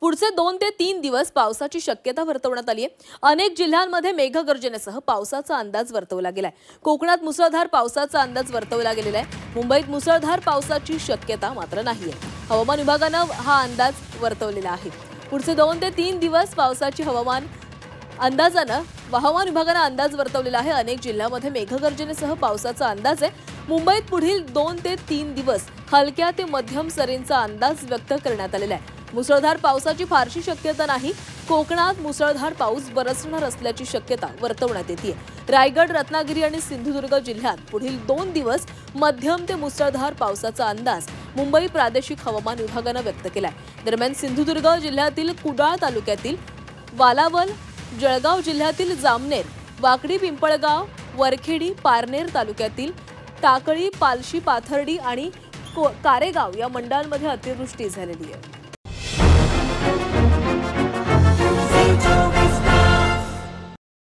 पुढचे 2 ते 3 दिवस पावसाची शक्यता वर्तवण्यात आली आहे। अनेक जिल्ह्यांमध्ये मेघगर्जनेसह पावसाचा अंदाज वर्तवला गेलाय। कोकणात मुसळधार पावसाचा अंदाज वर्तवला गेलेला आहे। मुंबईत मुसळधार पावसाची शक्यता मात्र नाहीये। हवामान विभागाने हा अंदाज वर्तवलेला आहे। पुढचे 2 ते 3 दिवस पावसाची हवामान विभागाने अंदाज वर्तवलेला आहे। अनेक जिल्ह्यांमध्ये मेघगर्जनेसह पावसाचा अंदाज आहे। मुंबईत पुढील 2 ते 3 दिवस हलक्या ते मध्यम सरींचा अंदाज व्यक्त करण्यात आलेला आहे। मुसळधार पावसाची फारशी शक्यता नाही। कोकणात मुसळधार पाऊस बरसणार असल्याची शक्यता वर्तवण्यात येते। रायगड, रत्नागिरी आणि सिंधुदुर्ग जिल्ह्यात पुढील 2 दिवस मध्यम ते मुसळधार पावसाचा अंदाज मुंबई प्रादेशिक हवामान विभागाने व्यक्त केलाय। दरम्यान सिंधुदुर्ग जिल्ह्यातील कुडाळ तालुक्यातील वालावल, जळगाव जिल्ह्यातील जामनेर, वाकडी, पिंपळगाव, वरखेडी, पारनेर तालुक्यातील टाकळी, पालशी, पाथर्डी आणि कारेगाव या मंडळांमध्ये अतिवृष्टी झालेली आहे।